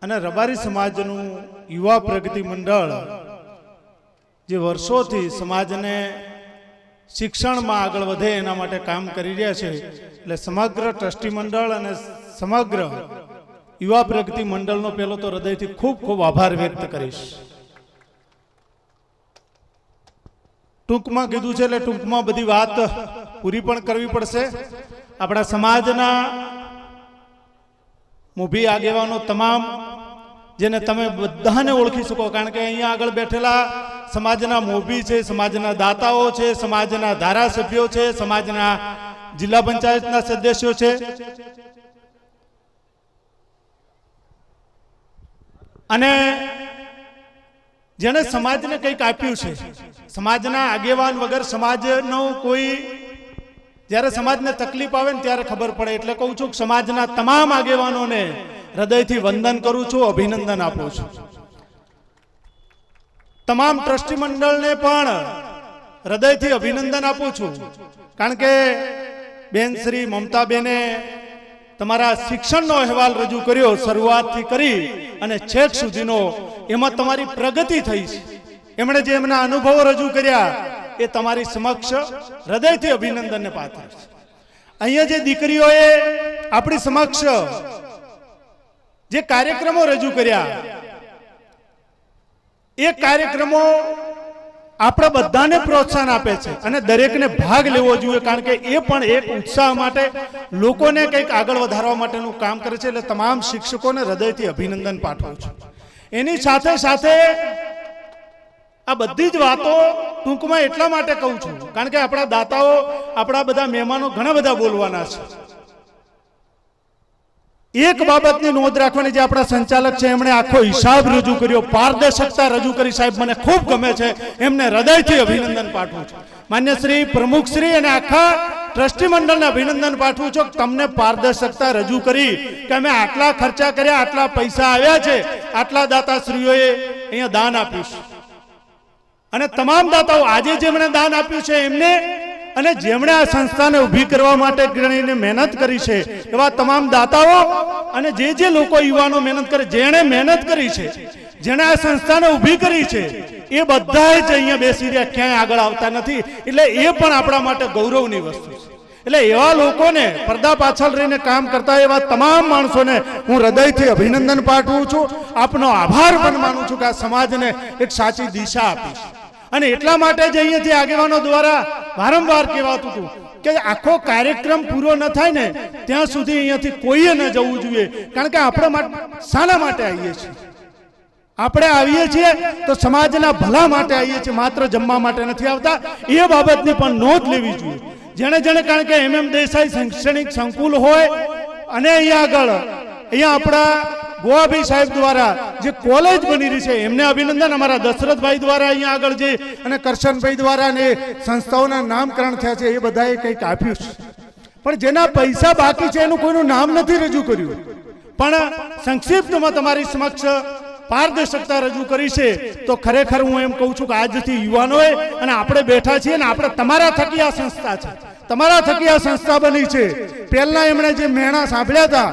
અને રબારી સમાજનું યુવા પ્રગતિ મંડળ જે વર્ષોથી સમાજને શિક્ષણમાં આગળ વધે એના માટે કામ કરી રહ્યા છે, એટલે સમગ્ર ટ્રસ્ટી મંડળ અને સમગ્ર યુવા પ્રગતિ મંડળનો પહેલો તો હૃદયથી ખૂબ ખૂબ આભાર વ્યક્ત કરીશ. ટૂંકમાં કીધું છે એટલે ટૂંકમાં બધી વાત પૂરી પણ કરવી પડશે. આપણા સમાજના મોભી આગેવાનો તમામ જેને તમે બધાને ઓળખી શકો, કારણ કે અહીંયા આગળ બેઠેલા સમાજના મોભી છે, સમાજના દાતાઓ છે, સમાજના ધારાસભ્યો છે, સમાજના જિલ્લા પંચાયતના સદસ્યો છે, અને જેને સમાજને કંઈક આપ્યું છે. સમાજના આગેવાન વગર સમાજનો કોઈ, જ્યારે સમાજને તકલીફ આવે ને ત્યારે ખબર પડે. એટલે કહું છું કે સમાજના તમામ આગેવાનોને હૃદયથી વંદન કરું છું, અભિનંદન આપું છું. તમામ ટ્રસ્ટી મંડળને પણ હૃદયથી અભિનંદન આપું છું, કારણ કે બેન શ્રી મમતાબેને તમારા શિક્ષણનો અહેવાલ રજૂ કર્યો, શરૂઆતથી કરી અને છેક સુધીનો. એમાં તમારી પ્રગતિ થઈ છે. એમણે જે એમના અનુભવો રજૂ કર્યા એ તમારી સમક્ષ હૃદયથી અભિનંદનને પાત્ર છે. અહીંયા જે દીકરીઓએ આપણી સમક્ષ જે કાર્યક્રમો રજૂ કર્યા, એ કાર્યક્રમો આપણે બધાને પ્રોત્સાહન આપે છે અને દરેકને ભાગ લેવો જોઈએ, કારણ કે એ પણ એક ઉત્સાહ માટે, લોકોને કંઈક આગળ વધારવા માટેનું કામ કરે છે. એટલે તમામ શિક્ષકોને હૃદયથી અભિનંદન પાઠવું છું. એની સાથે સાથે આ બધી જ વાતો ટૂંકમાં એટલા માટે કહું છું, કારણ કે આપણા દાતાઓ, આપણા બધા મહેમાનો ઘણા બધા બોલવાના છે. એક બાબતની નોંધ રાખવાની, જે આપણા સંચાલક છે એમણે આખો હિસાબ રજૂ કર્યો, પારદર્શકતા રજૂ કરી. સાહેબ, મને ખૂબ ગમે છે, એમને હૃદયથી અભિનંદન પાઠવું છું. માન્ય શ્રી, પ્રમુખ શ્રી અને આખા ટ્રસ્ટી મંડળને અભિનંદન પાઠવું છું. તમને પારદર્શકતા રજૂ કરી કે અમે આટલા ખર્ચા કર્યા, આટલા પૈસા આવ્યા છે, આટલા દાતાશ્રીઓએ અહીંયા દાન આપ્યું છે. અને તમામ દાતાઓ આજે જેમણે દાન આપ્યું છે એમને, અને જેમણે આ સંસ્થાને ઊભી કરવા માટે ગણીને મહેનત કરી છે, એવા તમામ દાતાઓ અને જે લોકો યુવાનો મહેનત કરે, જેણે મહેનત કરી છે, જેણે આ સંસ્થાને ઊભી કરી છે, એ બધા જ અહીંયા બેસી રહ્યા, ક્યાંય આગળ આવતા નથી. એટલે એ પણ આપણા માટે ગૌરવની વસ્તુ છે. એટલે એવા લોકોને, પડદા પાછળ રહીને કામ કરતા એવા તમામ માણસોને હું હૃદયથી અભિનંદન પાઠવું છું. આપનો આભાર પણ માનું છું કે આ સમાજને એક સાચી દિશા આપી. અને એટલા માટે જ અહીંયાથી આગેવાનો દ્વારા વારંવાર કહેવાતું હતું કે આખો કાર્યક્રમ પૂરો ન થાય ને ત્યાં સુધી અહીંયાથી કોઈએ ન જવું જોઈએ, કારણ કે આપણે શાના માટે આવીએ છીએ? આપણે આવીએ છીએ તો સમાજના ભલા માટે આવીએ છીએ, માત્ર જમવા માટે નથી આવતા. એ બાબતની પણ નોંધ લેવી જોઈએ. જેણે કારણ કે MM દેસાઈ શૈક્ષણિક સંકુલ હોય, અને અહીંયા આગળ આપણા ગોવાભાઈ સાહેબ દ્વારા જે કોલેજ બની રહી છે એમને અભિનંદન. અમારા દશરથભાઈ દ્વારા અહીંયા આગળ જે, અને કરશનભાઈ દ્વારા ને સંસ્થાઓના નામકરણ થયા છે, એ બધાએ કંઈક આપ્યું છે. પણ જેના પૈસા બાકી છે એનું કોઈનું નામ નથી રજૂ કર્યું. પણ સંક્ષિપ્તમાં તમારી સમક્ષ પારદર્શકતા રજૂ કરી છે. તો ખરેખર હું એમ કહું છું કે આજથી યુવાનોએ, અને આપણે બેઠા છીએ ને, આપણે તમારા થકી આ સંસ્થા છે, તમારા થકી આ સંસ્થા બની છે. પહેલા એમણે જે મેણા સાંભળ્યા હતા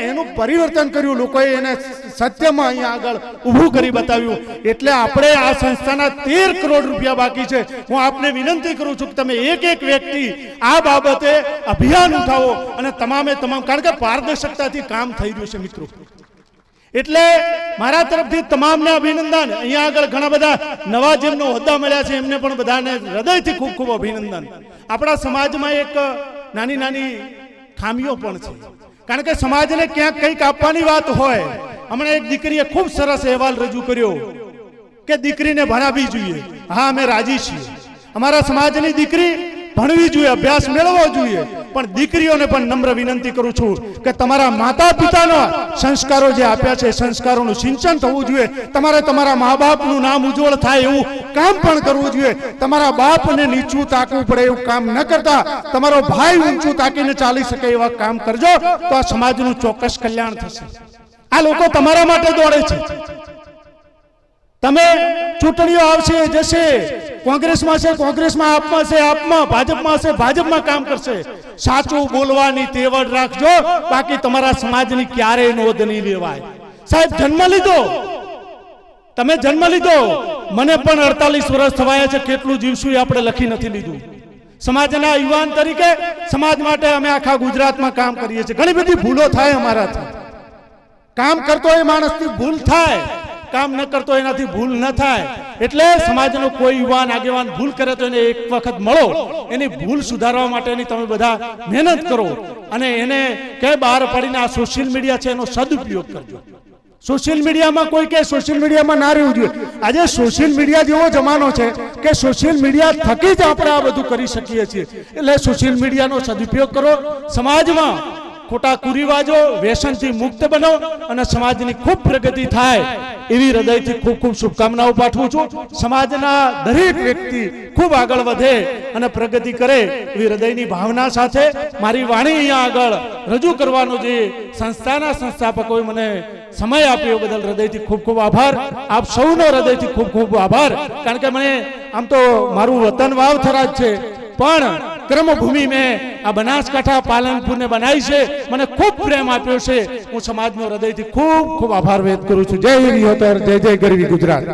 એનું પરિવર્તન કર્યું, લોકોએ એને સત્યમાં અહીંયા આગળ ઊભું કરી બતાવ્યું. એટલે આપણે આ સંસ્થાના 13 કરોડ રૂપિયા બાકી છે. હું આપને વિનંતી કરું છું કે તમે એક વ્યક્તિ આ બાબતે અભિયાન ઉઠાવો, અને તમામે તમામ, કારણ કે પારદર્શકતાથી કામ થઈ રહ્યું છે મિત્રો. એટલે મારા તરફથી તમામને અભિનંદન. અહીંયા આગળ ઘણા બધા નવા જેમનો હોદ્દા મળ્યા છે એમને પણ બધાને હૃદયથી ખૂબ ખૂબ અભિનંદન. આપણા સમાજમાં એક નાની નાની ખામીઓ પણ છે, કારણ કે સમાજને ક્યાંક કંઈક આપવાની વાત હોય. હમણાં એક દીકરીએ ખૂબ સરસ અહેવાલ રજૂ કર્યો કે દીકરીને ભણાવવી જોઈએ. હા, અમે રાજી છીએ. અમારા સમાજની દીકરી ભણવી જોઈએ, અભ્યાસ મેળવવો જોઈએ. પણ દીકરીઓને પણ નમ્ર વિનંતી કરું છું કે તમારા માતા પિતાના સંસ્કારો જે આપ્યા છે, સંસ્કારોનું સિંચન થવું જોઈએ. તમારે તમારા મા બાપનું નામ ઉજ્જવળ થાય એવું કામ પણ કરવું જોઈએ. તમારા બાપને નીચું તાકવું પડે એવું કામ ન કરતા તમારો ભાઈ ઊંચું તાકીને ચાલી શકે એવા કામ કરજો, તો આ સમાજનું ચોક્કસ કલ્યાણ થશે. આ લોકો તમારા માટે દોડે છે. તમે ચૂંટણીઓ આવશે જશે, કોંગ્રેસમાં છે કોંગ્રેસમાં, આપમાં છે આપમાં, ભાજપમાં છે ભાજપમાં કામ કરશે. સાચું બોલવાની તેવડ રાખજો, બાકી તમારા સમાજની ક્યારેય નોંધ નહીં લેવાય. સાહેબ જન્મ લીધો, તમે જન્મ લીધો, મને પણ 48 વર્ષ થવાયા છે, કેટલું જીવશું એ આપણે લખી નથી લીધું. સમાજના યુવાન તરીકે સમાજ માટે અમે આખા ગુજરાતમાં કામ કરીએ છીએ. ઘણી બધી ભૂલો થાય અમારાથી. કામ કરતો એ માણસથી ભૂલ થાય, કામ ન કરતો એનાથી ભૂલ ન થાય. એટલે સમાજનો કોઈ યુવાન આગેવાન ભૂલ કરે તો એને એક વખત મળો, એની ભૂલ સુધારવા માટેની તમે બધા મહેનત કરો અને એને કે બહાર પાડીને આ સોશિયલ મીડિયા છે એનો સદુપયોગ કરજો. સોશિયલ મીડિયામાં કોઈ કે સોશિયલ મીડિયામાં ના રહેવું જોઈએ. આજે સોશિયલ મીડિયા જેવો જમાનો છે કે સોશિયલ મીડિયા થકી જ આપણે આ બધું કરી શકીએ છીએ. એટલે સોશિયલ મીડિયાનો સદુપયોગ કરો, સમાજમાં ખોટા કુરિવાજો વ્યસનથી મુક્ત બનો અને સમાજની ખૂબ પ્રગતિ થાય એવી હૃદયથી ખૂબ ખૂબ શુભકામનાઓ પાઠવું છું. સમાજના દરેક વ્યક્તિ ખૂબ આગળ વધે અને પ્રગતિ કરે એવી હૃદયની ભાવના સાથે મારી વાણી અહીંયા આગળ રજૂ કરવાનો જે સંસ્થાના સંસ્થાપકોએ મને સમય આપ્યો બદલ હૃદયથી ખૂબ ખૂબ આભાર. આપ સૌનો હૃદયથી ખૂબ ખૂબ આભાર. કારણ કે મને આમ તો મારું વતન વાવ થરાદ છે, પણ કર્મભૂમિ મેં આ બનાસકાંઠા પાલનપુરને બનાવી છે, મને ખૂબ પ્રેમ આપ્યો છે. હું સમાજનો હૃદયથી ખૂબ ખૂબ આભાર વ્યક્ત કરું છું. જય હિન્દ, જય જય ગરવી ગુજરાત.